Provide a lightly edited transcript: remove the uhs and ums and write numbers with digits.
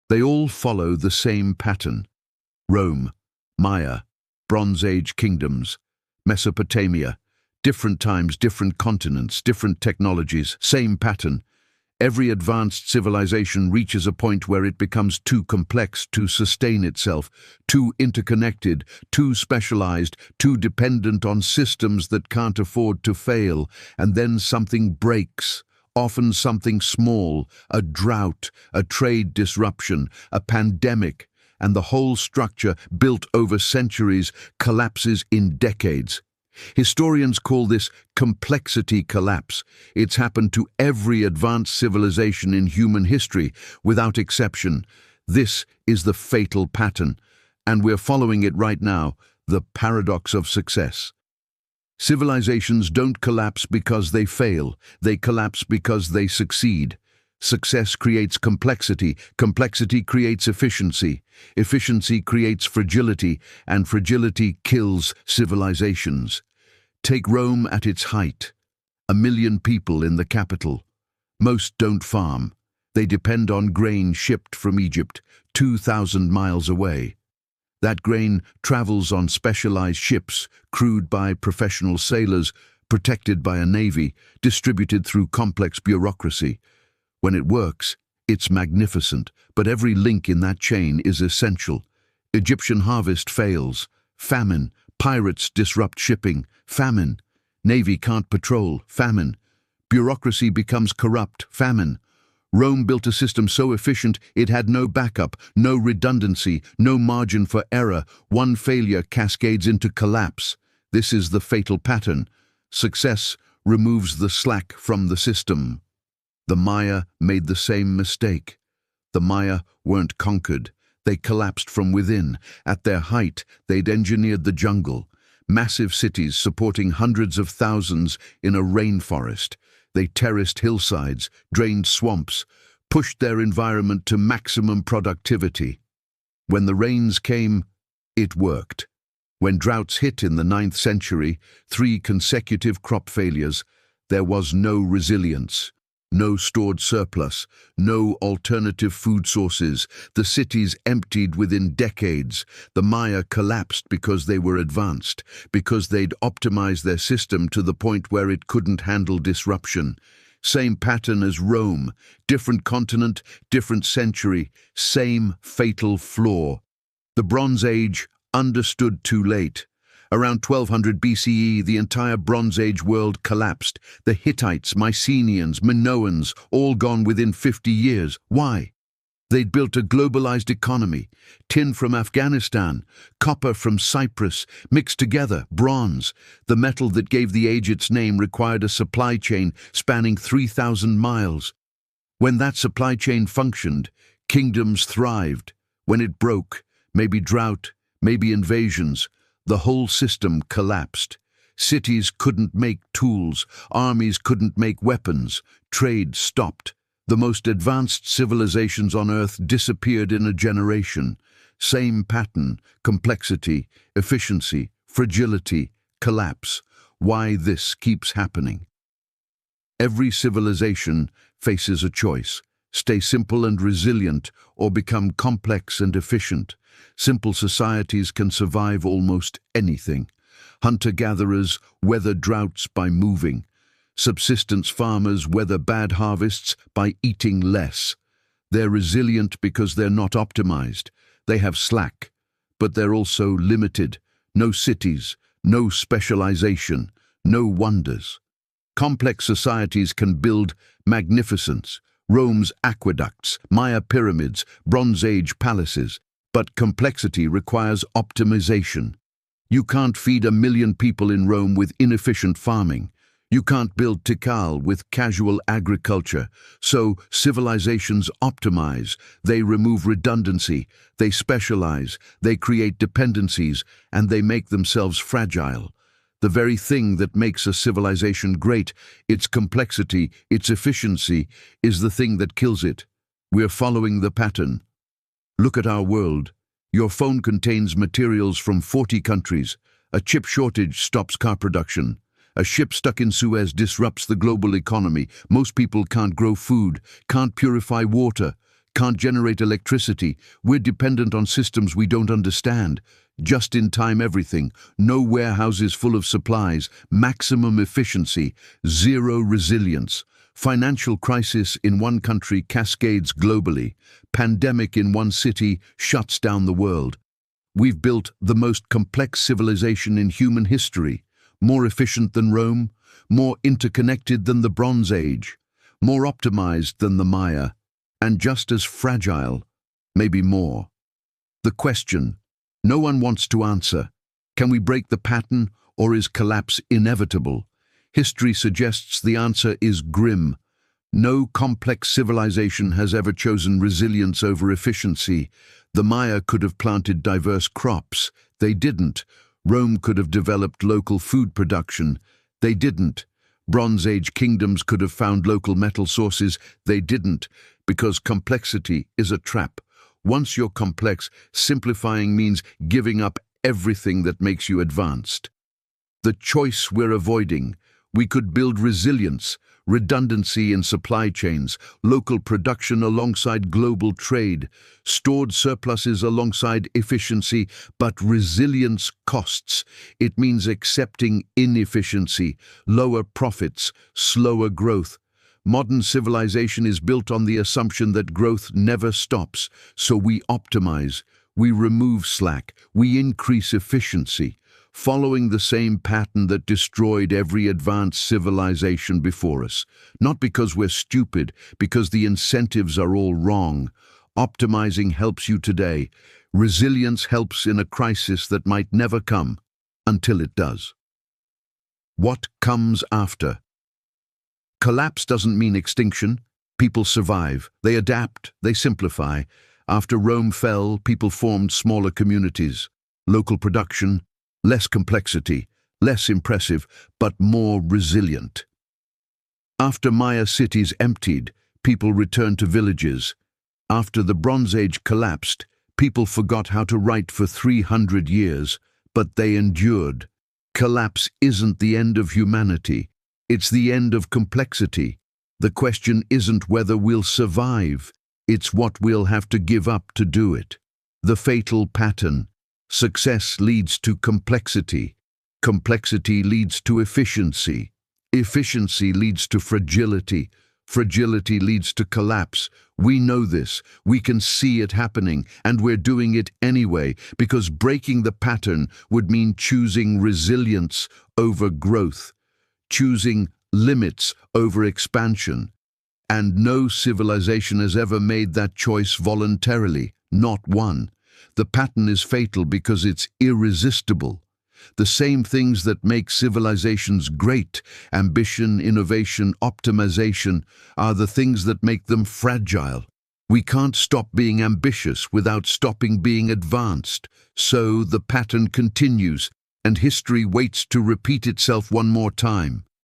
They all follow the same pattern. Rome, Maya, Bronze Age kingdoms, Mesopotamia, different times, different continents, different technologies, same pattern. Every advanced civilization reaches a point where it becomes too complex to sustain itself, too interconnected, too specialized, too dependent on systems that can't afford to fail, and then something breaks. Often something small, a drought, a trade disruption, a pandemic, and the whole structure, built over centuries, collapses in decades. Historians call this complexity collapse. It's happened to every advanced civilization in human history, without exception. This is the fatal pattern, and we're following it right now, the paradox of success. Civilizations don't collapse because they fail, they collapse because they succeed. Success creates complexity, complexity creates efficiency, efficiency creates fragility, and fragility kills civilizations. Take Rome at its height. 1 million people in the capital. Most don't farm. They depend on grain shipped from Egypt, 2,000 miles away. That grain travels on specialized ships, crewed by professional sailors, protected by a navy, distributed through complex bureaucracy. When it works, it's magnificent, but every link in that chain is essential. Egyptian harvest fails. Famine. Pirates disrupt shipping. Famine. Navy can't patrol. Famine. Bureaucracy becomes corrupt. Famine. Rome built a system so efficient it had no backup, no redundancy, no margin for error. One failure cascades into collapse. This is the fatal pattern. Success removes the slack from the system. The Maya made the same mistake. The Maya weren't conquered. They collapsed from within. At their height, they'd engineered the jungle. Massive cities supporting hundreds of thousands in a rainforest. They terraced hillsides, drained swamps, pushed their environment to maximum productivity. When the rains came, it worked. When droughts hit in the 9th century, 3 consecutive crop failures, there was no resilience. No stored surplus, no alternative food sources. The cities emptied within decades. The Maya collapsed because they were advanced, because they'd optimized their system to the point where it couldn't handle disruption. Same pattern as Rome. Different continent, different century, same fatal flaw. The Bronze Age, understood too late. Around 1200 BCE, the entire Bronze Age world collapsed. The Hittites, Mycenaeans, Minoans, all gone within 50 years. Why? They'd built a globalized economy. Tin from Afghanistan, copper from Cyprus, mixed together, bronze. The metal that gave the age its name required a supply chain spanning 3,000 miles. When that supply chain functioned, kingdoms thrived. When it broke, maybe drought, maybe invasions, the whole system collapsed. Cities couldn't make tools, armies couldn't make weapons, trade stopped. The most advanced civilizations on Earth disappeared in a generation. Same pattern, complexity, efficiency, fragility, collapse. Why this keeps happening? Every civilization faces a choice. Stay simple and resilient, or become complex and efficient. Simple societies can survive almost anything. Hunter-gatherers weather droughts by moving. Subsistence farmers weather bad harvests by eating less. They're resilient because they're not optimized. They have slack, but they're also limited. No cities, no specialization, no wonders. Complex societies can build magnificence. Rome's aqueducts, Maya pyramids, Bronze Age palaces. But complexity requires optimization. You can't feed 1 million people in Rome with inefficient farming. You can't build Tikal with casual agriculture. So civilizations optimize. They remove redundancy. They specialize. They create dependencies. And they make themselves fragile. The very thing that makes a civilization great, its complexity, its efficiency, is the thing that kills it. We're following the pattern. Look at our world. Your phone contains materials from 40 countries. A chip shortage stops car production. A ship stuck in Suez disrupts the global economy. Most people can't grow food, can't purify water, can't generate electricity. We're dependent on systems we don't understand. Just-in-time everything, no warehouses full of supplies, maximum efficiency, zero resilience. Financial crisis in one country cascades globally. Pandemic in one city shuts down the world. We've built the most complex civilization in human history, more efficient than Rome, more interconnected than the Bronze Age, more optimized than the Maya, and just as fragile, maybe more. The question, no one wants to answer, can we break the pattern or is collapse inevitable? History suggests the answer is grim. No complex civilization has ever chosen resilience over efficiency. The Maya could have planted diverse crops. They didn't. Rome could have developed local food production. They didn't. Bronze Age kingdoms could have found local metal sources. They didn't, because complexity is a trap. Once you're complex, simplifying means giving up everything that makes you advanced. The choice we're avoiding. We could build resilience, redundancy in supply chains, local production alongside global trade, stored surpluses alongside efficiency, but resilience costs. It means accepting inefficiency, lower profits, slower growth. Modern civilization is built on the assumption that growth never stops, so we optimize, we remove slack, we increase efficiency, following the same pattern that destroyed every advanced civilization before us. Not because we're stupid, because the incentives are all wrong. Optimizing helps you today. Resilience helps in a crisis that might never come, until it does. What comes after? Collapse doesn't mean extinction. People survive, they adapt, they simplify. After Rome fell, people formed smaller communities, local production, less complexity, less impressive, but more resilient. After Maya cities emptied, people returned to villages. After the Bronze Age collapsed, people forgot how to write for 300 years, but they endured. Collapse isn't the end of humanity. It's the end of complexity. The question isn't whether we'll survive, it's what we'll have to give up to do it. The fatal pattern. Success leads to complexity. Complexity leads to efficiency. Efficiency leads to fragility. Fragility leads to collapse. We know this, we can see it happening, and we're doing it anyway, because breaking the pattern would mean choosing resilience over growth, choosing limits over expansion. And no civilization has ever made that choice voluntarily, not one. The pattern is fatal because it's irresistible. The same things that make civilizations great, ambition, innovation, optimization, are the things that make them fragile. We can't stop being ambitious without stopping being advanced. So the pattern continues, and history waits to repeat itself one more time.